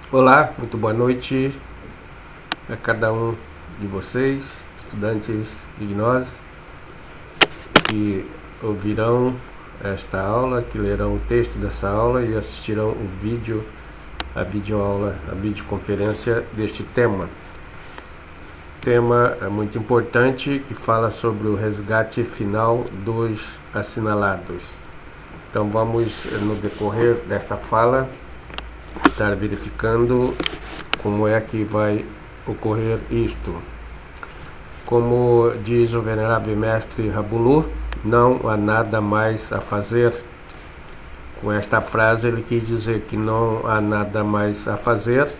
Olá, muito boa noite a cada um de vocês, estudantes de gnose, que ouvirão esta aula, que lerão o texto dessa aula e assistirão o vídeo, a videoaula, a videoconferência deste tema. Tema muito importante que fala sobre o resgate final dos assinalados. Então vamos, no decorrer desta fala, estar verificando como é que vai ocorrer isto. Como diz o venerável mestre Rabulu, não há nada mais a fazer. Com esta frase ele quis dizer que não há nada mais a fazer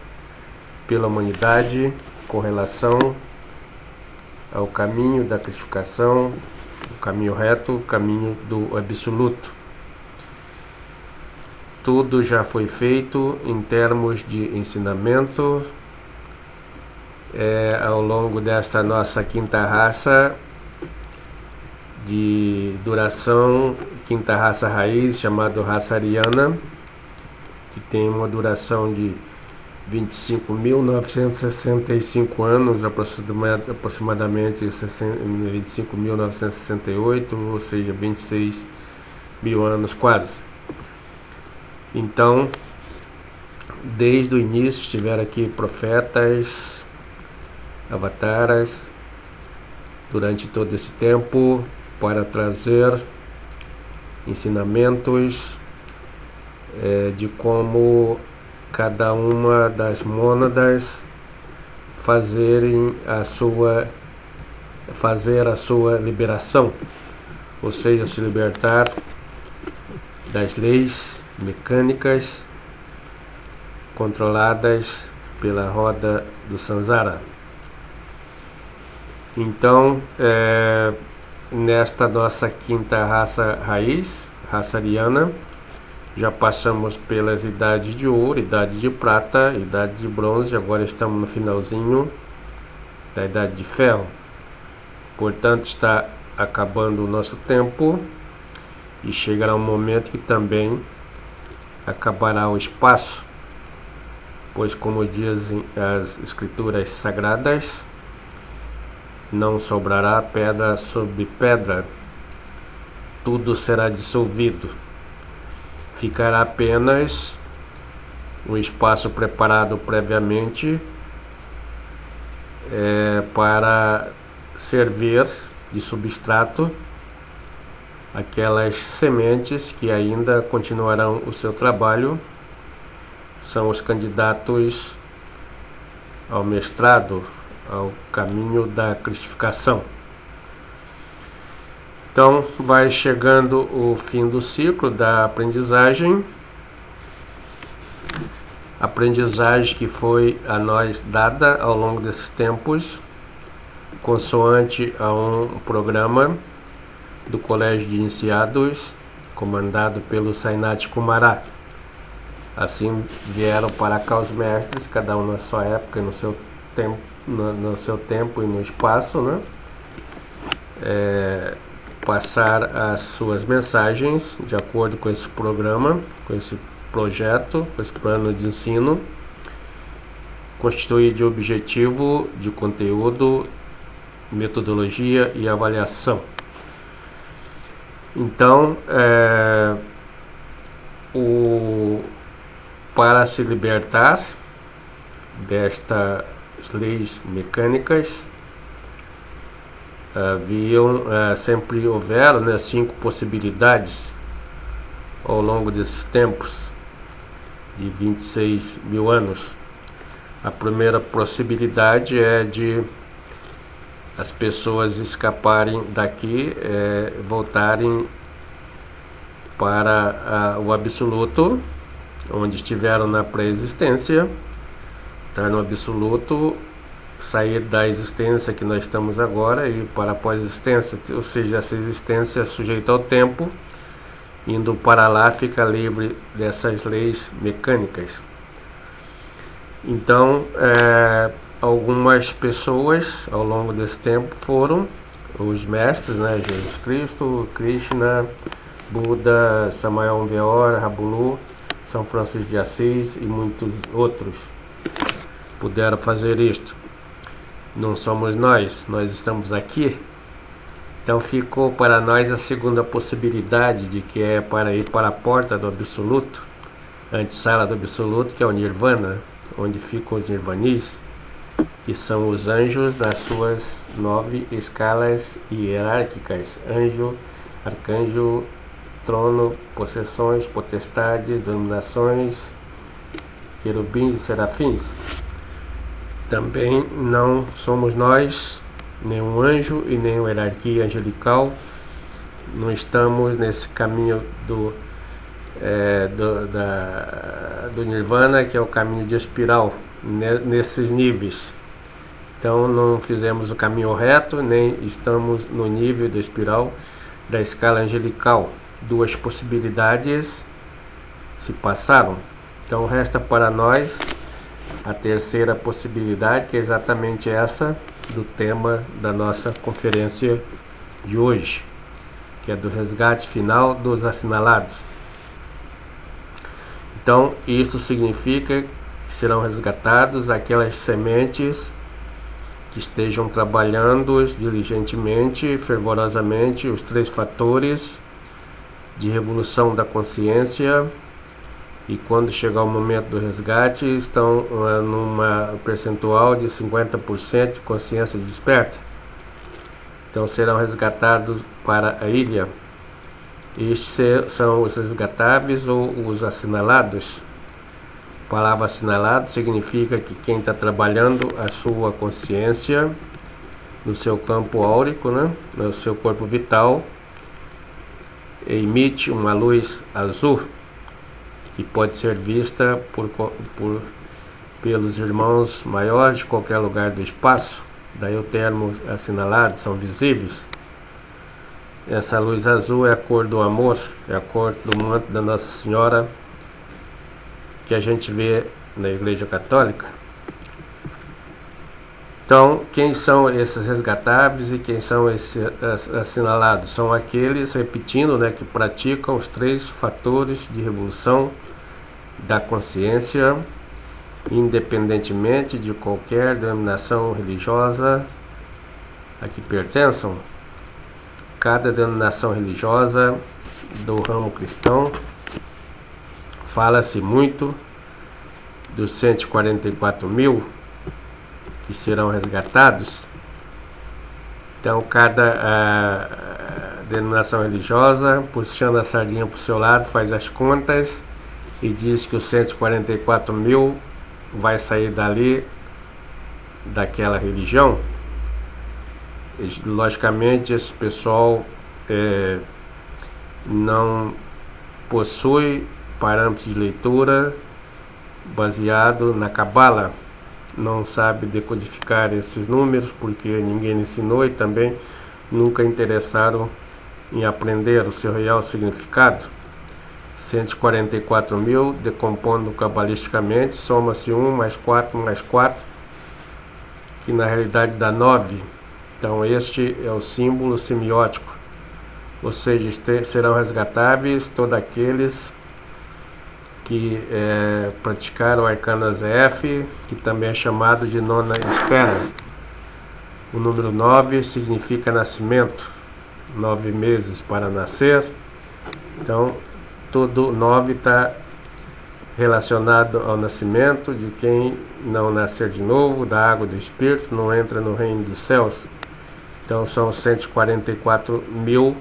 pela humanidade com relação ao caminho da crucificação, o caminho reto, o caminho do absoluto. Tudo já foi feito em termos de ensinamento. Ao longo desta nossa quinta raça de duração, quinta raça raiz, chamada raça ariana, que tem uma duração de 25.965 anos, aproximadamente 25.968, ou seja, 26 mil anos quase. Então, desde o início estiveram aqui profetas, avataras, durante todo esse tempo, para trazer ensinamentos de como cada uma das mônadas fazer a sua liberação, ou seja, se libertar das leis mecânicas controladas pela roda do Samsara. Então, nesta nossa quinta raça raiz, raça ariana, já passamos pelas idades de ouro, idade de prata, idade de bronze, agora estamos no finalzinho da idade de ferro. Portanto, está acabando o nosso tempo e chegará um momento que também acabará o espaço, pois, como dizem as escrituras sagradas, não sobrará pedra sobre pedra, tudo será dissolvido. Ficará apenas um espaço preparado previamente para servir de substrato aquelas sementes que ainda continuarão o seu trabalho. São os candidatos ao mestrado, ao caminho da cristificação. Então, vai chegando o fim do ciclo da aprendizagem que foi a nós dada ao longo desses tempos, consoante a um programa do Colégio de Iniciados, comandado pelo Sainat Kumara. Assim vieram para cá os mestres, cada um na sua época e no seu tempo e no espaço, né? Passar as suas mensagens de acordo com esse programa, com esse projeto, com esse plano de ensino, constituído de objetivo, de conteúdo, metodologia e avaliação. Então, para se libertar destas leis mecânicas, sempre houveram 5 possibilidades ao longo desses tempos de 26 mil anos. A primeira possibilidade é de as pessoas escaparem daqui, voltarem para o absoluto, onde estiveram na pré-existência, estar no absoluto, sair da existência que nós estamos agora e para a pós-existência, ou seja, essa existência sujeita ao tempo, indo para lá fica livre dessas leis mecânicas. Então, algumas pessoas ao longo desse tempo foram os mestres, Jesus Cristo, Krishna, Buda, Samael Weor, Rabulu, São Francisco de Assis e muitos outros. puderam fazer isto. Não somos nós estamos aqui. Então ficou para nós a segunda possibilidade, de que é para ir para a porta do Absoluto, antessala do Absoluto, que é o Nirvana, onde ficam os Nirvanis, que são os anjos nas suas 9 escalas hierárquicas: anjo, arcanjo, trono, possessões, potestades, dominações, querubins e serafins. Também não somos nós nenhum anjo e nenhuma hierarquia angelical. Não estamos nesse caminho do Nirvana, que é o caminho de espiral, nesses níveis. Então não fizemos o caminho reto, nem estamos no nível da espiral da escala angelical. 2 possibilidades se passaram. Então resta para nós a terceira possibilidade, que é exatamente essa do tema da nossa conferência de hoje, que é do resgate final dos assinalados. Então isso significa que serão resgatados aquelas sementes que estejam trabalhando diligentemente, fervorosamente, os 3 fatores de revolução da consciência, e quando chegar o momento do resgate estão numa percentual de 50% de consciência desperta. Então serão resgatados para a ilha. Estes são os resgatáveis ou os assinalados. A palavra assinalado significa que quem está trabalhando a sua consciência no seu campo áurico, né, no seu corpo vital, emite uma luz azul que pode ser vista pelos irmãos maiores de qualquer lugar do espaço. Daí o termo assinalado, são visíveis. Essa luz azul é a cor do amor, é a cor do manto da Nossa Senhora, que a gente vê na Igreja Católica. Então, quem são esses resgatáveis e quem são esses assinalados? São aqueles, repetindo, né, que praticam os 3 fatores de revolução da consciência, independentemente de qualquer denominação religiosa a que pertençam. Cada denominação religiosa do ramo cristão, fala-se muito dos 144 mil que serão resgatados. Então cada denominação religiosa, puxando a sardinha para o seu lado, faz as contas e diz que os 144 mil vai sair dali, daquela religião. E, logicamente esse pessoal não possui parâmetros de leitura baseado na Cabala, não sabe decodificar esses números porque ninguém ensinou, e também nunca interessaram em aprender o seu real significado. 144 mil, decompondo cabalisticamente, soma-se 1 mais 4 mais 4, que na realidade dá 9. Então este é o símbolo semiótico, ou seja, serão resgatáveis todos aqueles que praticaram o arcano ZF, que também é chamado de 9ª esfera. O número 9 significa nascimento, 9 meses para nascer. Então todo 9 está relacionado ao nascimento de quem não nascer de novo, da água do Espírito, não entra no reino dos céus. Então são 144 mil,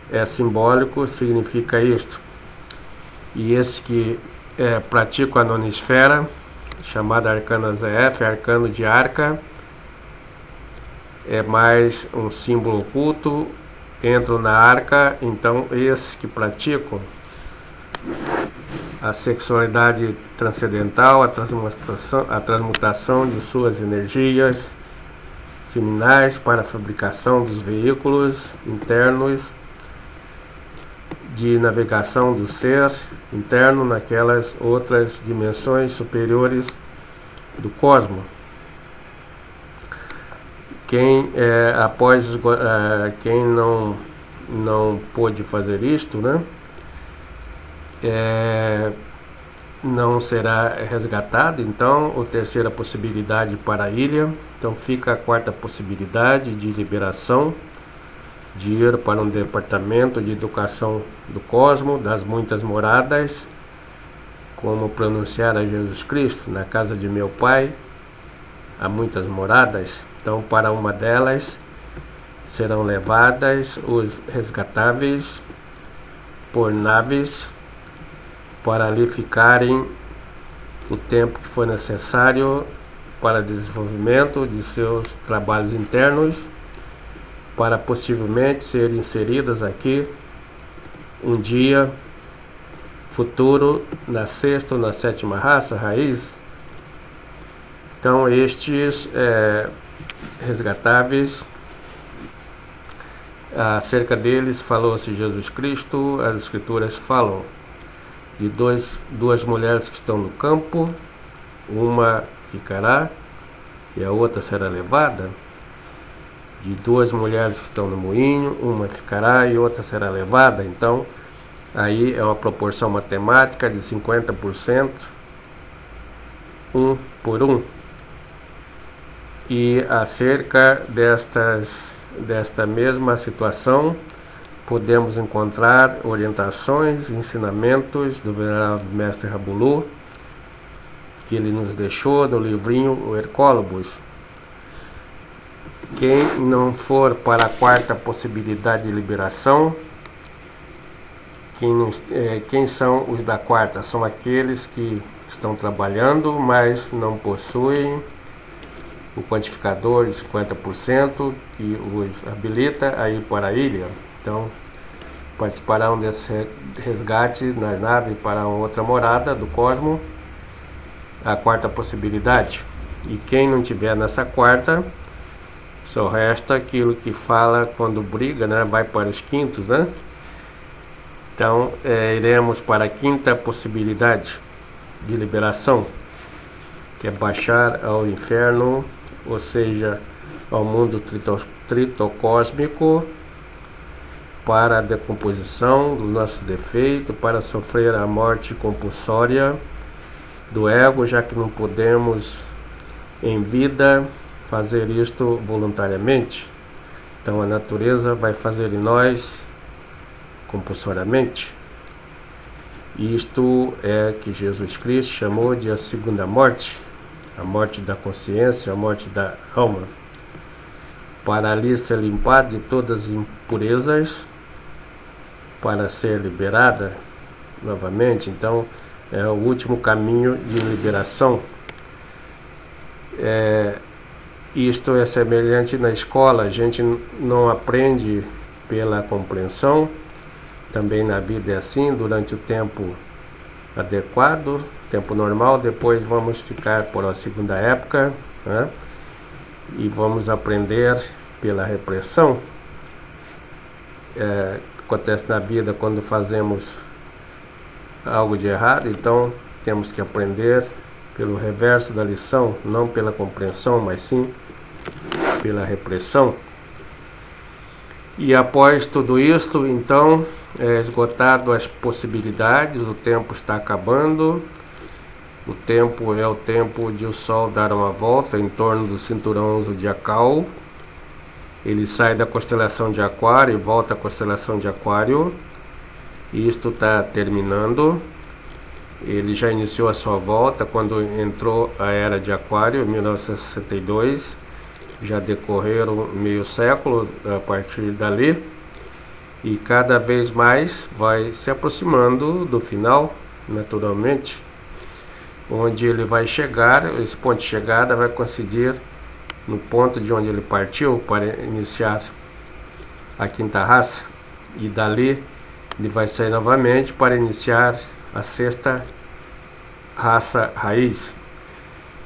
é simbólico, significa isto. E esses que praticam a 9ª esfera, chamada Arcana ZF, arcano de arca, é mais um símbolo oculto, entram na arca. Então esses que praticam a sexualidade transcendental, a transmutação de suas energias seminais para a fabricação dos veículos internos de navegação do ser interno naquelas outras dimensões superiores do cosmos. Quem quem não pôde fazer isto, né, não será resgatado. Então, a terceira possibilidade para a ilha. Então fica a quarta possibilidade de liberação, de ir para um departamento de educação do cosmo, das muitas moradas, como pronunciar a Jesus Cristo: na casa de meu Pai há muitas moradas. Então, para uma delas serão levadas os resgatáveis por naves, para ali ficarem o tempo que for necessário para desenvolvimento de seus trabalhos internos, para possivelmente serem inseridas aqui um dia futuro na sexta ou na sétima raça raiz. Então estes resgatáveis, acerca deles falou-se Jesus Cristo. As escrituras falam de duas mulheres que estão no campo, uma ficará e a outra será levada. De duas mulheres que estão no moinho, uma ficará e outra será levada. Então aí é uma proporção matemática de 50%, 1 por 1. E acerca desta mesma situação, podemos encontrar orientações, ensinamentos do venerável mestre Rabulu, que ele nos deixou no livrinho O Hercólogos. Quem não for para a quarta possibilidade de liberação, quem são os da quarta? São aqueles que estão trabalhando, mas não possuem o quantificador de 50% que os habilita a ir para a ilha. Então, participarão desse resgate na nave para outra morada do cosmo, a quarta possibilidade. E quem não tiver nessa quarta, só resta aquilo que fala quando briga, né? Vai para os quintos, né? Então, iremos para a quinta possibilidade de liberação, que é baixar ao inferno, ou seja, ao mundo tritocósmico, para a decomposição dos nossos defeitos, para sofrer a morte compulsória do ego, já que não podemos em vida fazer isto voluntariamente. Então a natureza vai fazer em nós compulsoriamente. Isto é que Jesus Cristo chamou de a segunda morte, a morte da consciência, a morte da alma, para ali ser limpada de todas as impurezas, para ser liberada novamente. Então é o último caminho de liberação. Isto é semelhante na escola, a gente não aprende pela compreensão. Também na vida é assim, durante o tempo adequado, tempo normal, depois vamos ficar por a segunda época, né? E vamos aprender pela repressão. Acontece na vida quando fazemos algo de errado, então temos que aprender pelo reverso da lição, não pela compreensão, mas sim pela repressão. E após tudo isto, então, esgotado as possibilidades, o tempo está acabando. O tempo é o tempo de o Sol dar uma volta em torno do cinturão zodiacal. Ele sai da constelação de Aquário e volta à constelação de Aquário. E isto está terminando. Ele já iniciou a sua volta quando entrou a Era de Aquário, em 1962. Já decorreram meio século a partir dali. E cada vez mais vai se aproximando do final, naturalmente, onde ele vai chegar. Esse ponto de chegada vai coincidir no ponto de onde ele partiu para iniciar a quinta raça, e dali ele vai sair novamente para iniciar a sexta raça raiz.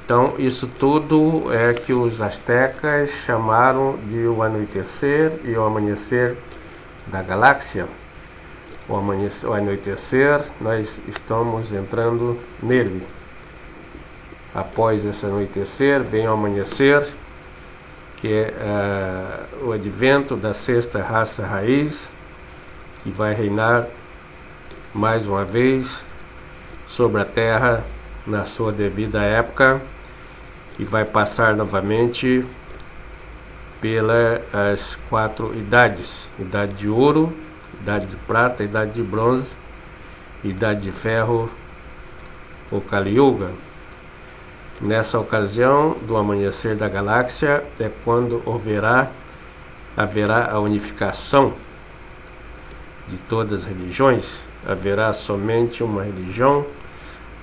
Então isso tudo é que os astecas chamaram de o anoitecer e o amanhecer da galáxia. O anoitecer, nós estamos entrando nele. Após esse anoitecer vem o amanhecer, que é o advento da sexta raça raiz, que vai reinar mais uma vez sobre a terra na sua devida época e vai passar novamente pelas 4 idades: idade de ouro, idade de prata, idade de bronze, idade de ferro, o Kali Yuga. Nessa ocasião do amanhecer da galáxia é quando haverá a unificação de todas as religiões. Haverá somente uma religião,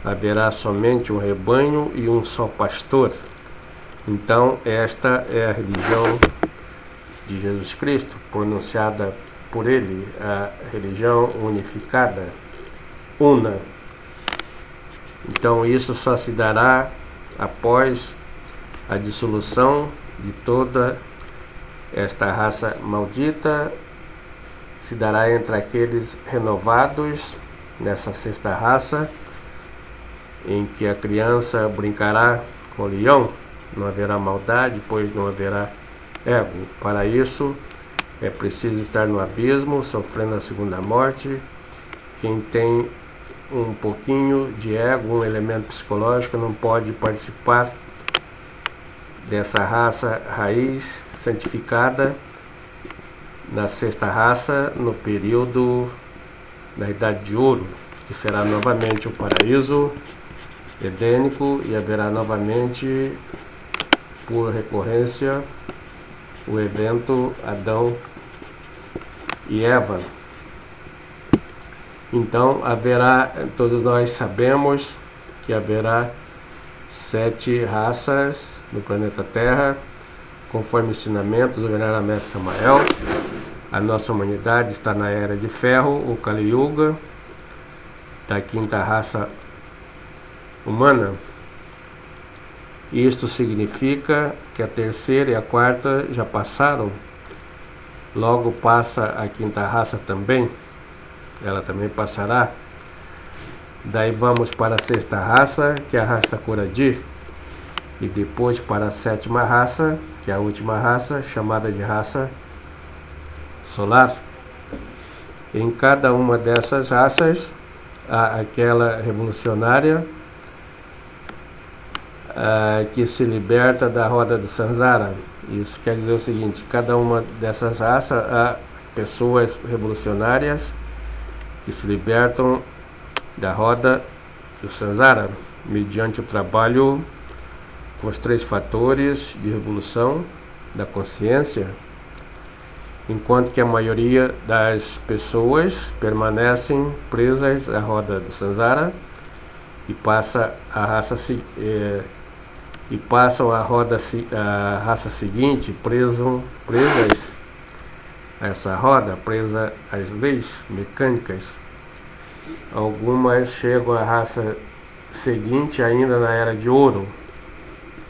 haverá somente um rebanho e um só pastor. Então esta é a religião de Jesus Cristo, pronunciada por ele, a religião unificada, una. Então isso só se dará após a dissolução de toda esta raça maldita, se dará entre aqueles renovados nessa sexta raça, em que a criança brincará com o leão. Não haverá maldade, pois não haverá ego. Para isso é preciso estar no abismo, sofrendo a segunda morte. Quem tem um pouquinho de ego, um elemento psicológico, não pode participar dessa raça raiz santificada na sexta raça, no período da Idade de Ouro, que será novamente o paraíso edênico, e haverá novamente, por recorrência, o evento Adão e Eva. Então haverá, todos nós sabemos que haverá 7 raças no planeta Terra, conforme ensinamentos do venerável Mestre Samael. A nossa humanidade está na Era de Ferro, o Kali Yuga, da 5ª raça humana. Isto significa que a 3ª e a 4ª já passaram, logo passa a 5ª raça também, ela também passará. Daí vamos para a 6ª raça, que é a raça Coradir, e depois para a 7ª raça, que é a última raça, chamada de raça solar. Em cada uma dessas raças há aquela revolucionária que se liberta da roda do Samsara. Isso quer dizer o seguinte: cada uma dessas raças há pessoas revolucionárias que se libertam da roda do Samsara mediante o trabalho com os 3 fatores de revolução da consciência, enquanto que a maioria das pessoas permanecem presas à roda do Samsara e passam a raça seguinte presas a essa roda, presa às leis mecânicas. Algumas chegam à raça seguinte ainda na Era de Ouro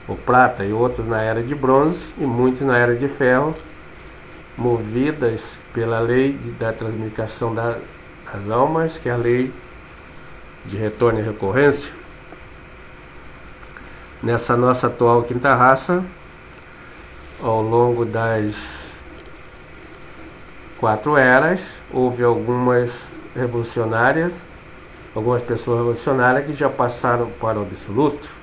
ou Prata, e outras na Era de Bronze, e muitas na Era de Ferro, movidas pela lei da transmigração das almas, que é a lei de retorno e recorrência. Nessa nossa atual 5ª raça, ao longo das 4 eras, houve algumas pessoas revolucionárias que já passaram para o absoluto,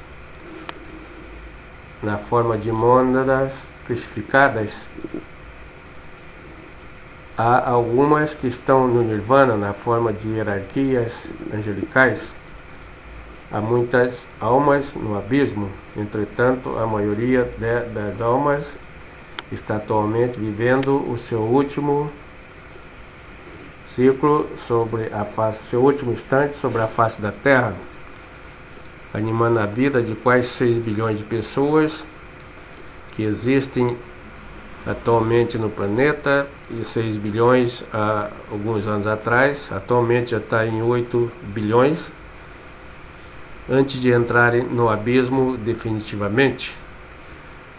na forma de mônadas crucificadas. Há algumas que estão no Nirvana, na forma de hierarquias angelicais. Há muitas almas no abismo. Entretanto, a maioria das almas está atualmente vivendo o seu último ciclo sobre a face, seu último instante sobre a face da Terra, animando a vida de quase 6 bilhões de pessoas que existem atualmente no planeta, e 6 bilhões há alguns anos atrás. Atualmente já está em 8 bilhões, antes de entrarem no abismo definitivamente.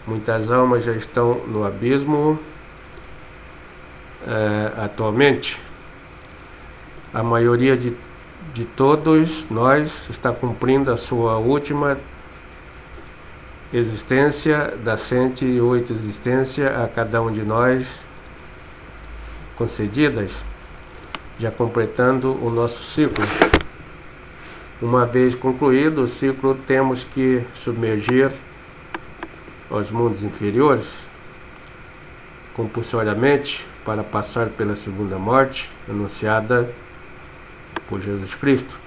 Muitas almas já estão no abismo atualmente. A maioria de todos nós está cumprindo a sua última existência, das 108 existências a cada um de nós concedidas, já completando o nosso ciclo. Uma vez concluído o ciclo, temos que submergir aos mundos inferiores compulsoriamente para passar pela segunda morte anunciada por Jesus Cristo.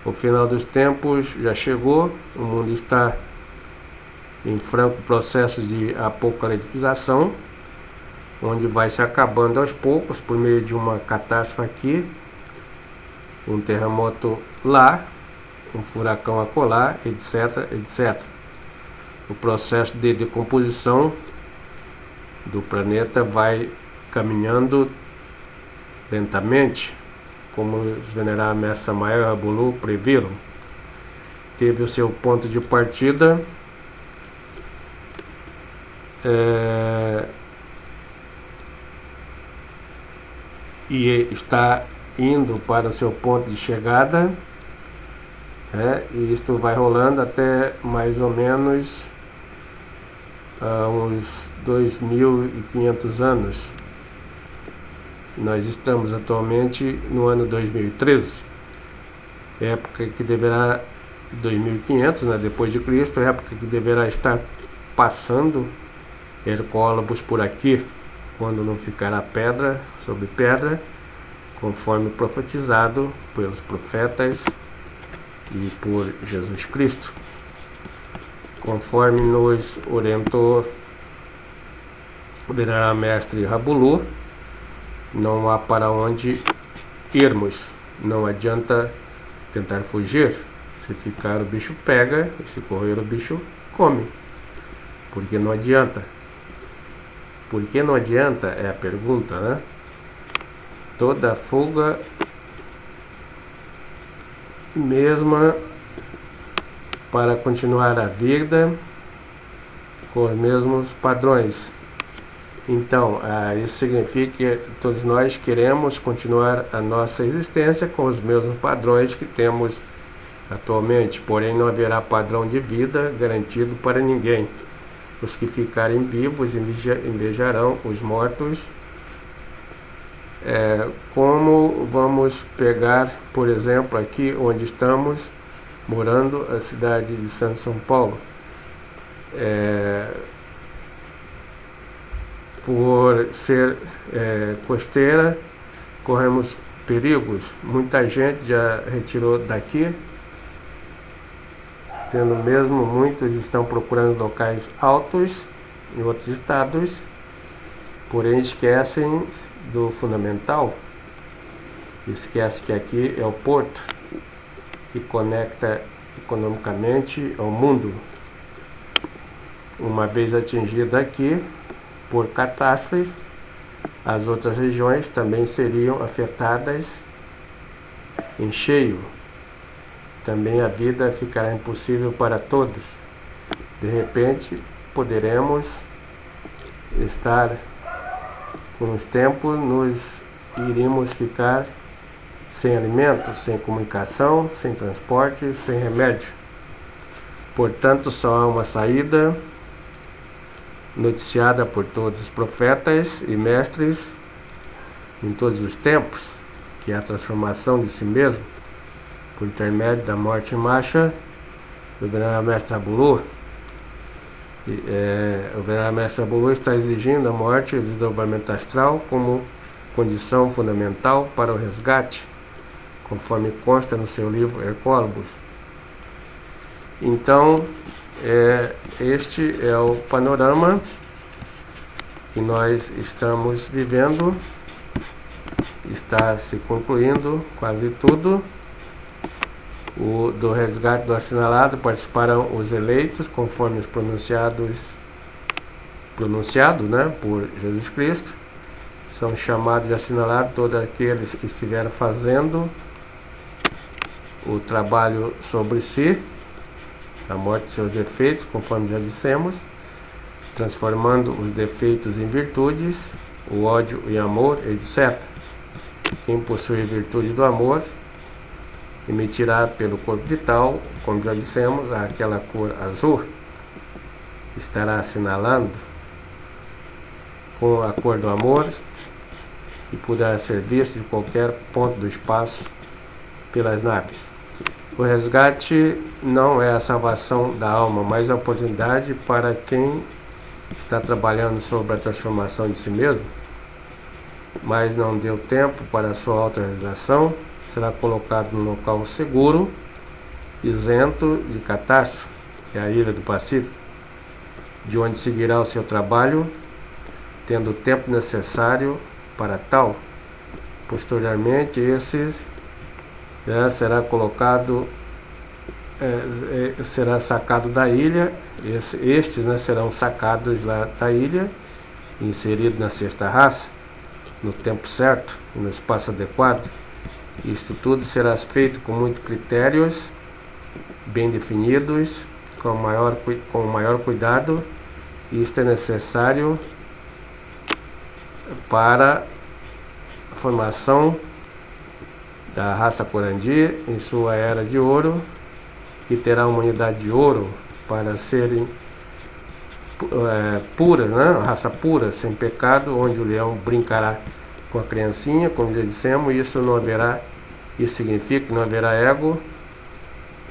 O final dos tempos já chegou, o mundo está em franco processo de apocaliptização, onde vai se acabando aos poucos por meio de uma catástrofe aqui, um terremoto lá, um furacão acolá, etc, etc. O processo de decomposição do planeta vai caminhando lentamente, como os veneráveis Mestre Samael e Rabulu previram. Teve o seu ponto de partida e está indo para o seu ponto de chegada, e isto vai rolando até mais ou menos uns 2.500 anos. Nós estamos atualmente no ano 2013, época que deverá, 2500, depois de Cristo, época que deverá estar passando Hercólabos por aqui, quando não ficará pedra sobre pedra, conforme profetizado pelos profetas e por Jesus Cristo. Conforme nos orientou o venerável Mestre Rabulu, não há para onde irmos, não adianta tentar fugir. Se ficar, o bicho pega, e se correr, o bicho come. Porque não adianta. Por que não adianta é a pergunta, né? Toda fuga, mesma para continuar a vida com os mesmos padrões. Então, isso significa que todos nós queremos continuar a nossa existência com os mesmos padrões que temos atualmente, porém não haverá padrão de vida garantido para ninguém. Os que ficarem vivos invejarão os mortos. Como vamos pegar, por exemplo, aqui onde estamos morando, a cidade de Santo São Paulo. Por ser costeira, corremos perigos. Muita gente já retirou daqui, tendo mesmo muitos estão procurando locais altos em outros estados, porém esquecem do fundamental. Esquece que aqui é o porto que conecta economicamente ao mundo. Uma vez atingido aqui por catástrofes, as outras regiões também seriam afetadas em cheio. Também a vida ficará impossível para todos. De repente, poderemos estar com os tempos, iríamos ficar sem alimento, sem comunicação, sem transporte, sem remédio. Portanto, só há uma saída, noticiada por todos os profetas e mestres em todos os tempos, que é a transformação de si mesmo por intermédio da morte em marcha do venerável Mestre Rabulu. O venerável Mestre Rabulu está exigindo a morte e o desdobramento astral como condição fundamental para o resgate, conforme consta no seu livro Hercólabos. Então, este é o panorama que nós estamos vivendo. Está se concluindo quase tudo. Do resgate do assinalado participarão os eleitos, conforme os pronunciado, por Jesus Cristo. São chamados de assinalados todos aqueles que estiveram fazendo o trabalho sobre si, a morte de seus defeitos, conforme já dissemos, transformando os defeitos em virtudes, o ódio em amor, etc. Quem possui a virtude do amor emitirá pelo corpo vital, como já dissemos, aquela cor azul, estará assinalando com a cor do amor e poderá ser visto de qualquer ponto do espaço pelas naves. O resgate não é a salvação da alma, mas a oportunidade para quem está trabalhando sobre a transformação de si mesmo, mas não deu tempo para a sua autorrealização, será colocado num local seguro, isento de catástrofe, que é a ilha do Pacífico, de onde seguirá o seu trabalho, tendo o tempo necessário para tal. Posteriormente, esse será colocado, será sacado da ilha, estes serão sacados lá da ilha, inseridos na sexta raça, no tempo certo e no espaço adequado. Isto tudo será feito com muitos critérios bem definidos, com maior cuidado. Isto é necessário para a formação da raça Corandi em sua era de ouro, que terá uma unidade de ouro para serem pura, né? Raça pura, sem pecado, onde o leão brincará com a criancinha, como já dissemos. Isso significa que não haverá ego,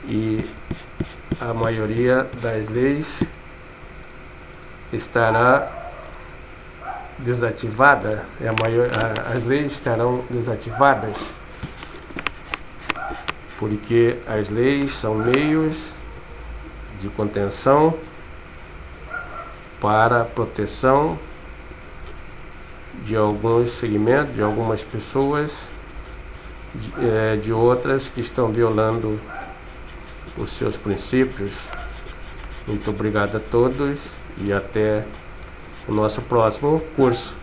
e a maioria das leis estará desativada, as leis estarão desativadas, porque as leis são meios de contenção para a proteção de alguns segmentos, de algumas pessoas, de outras que estão violando os seus princípios. Muito obrigado a todos e até o nosso próximo curso.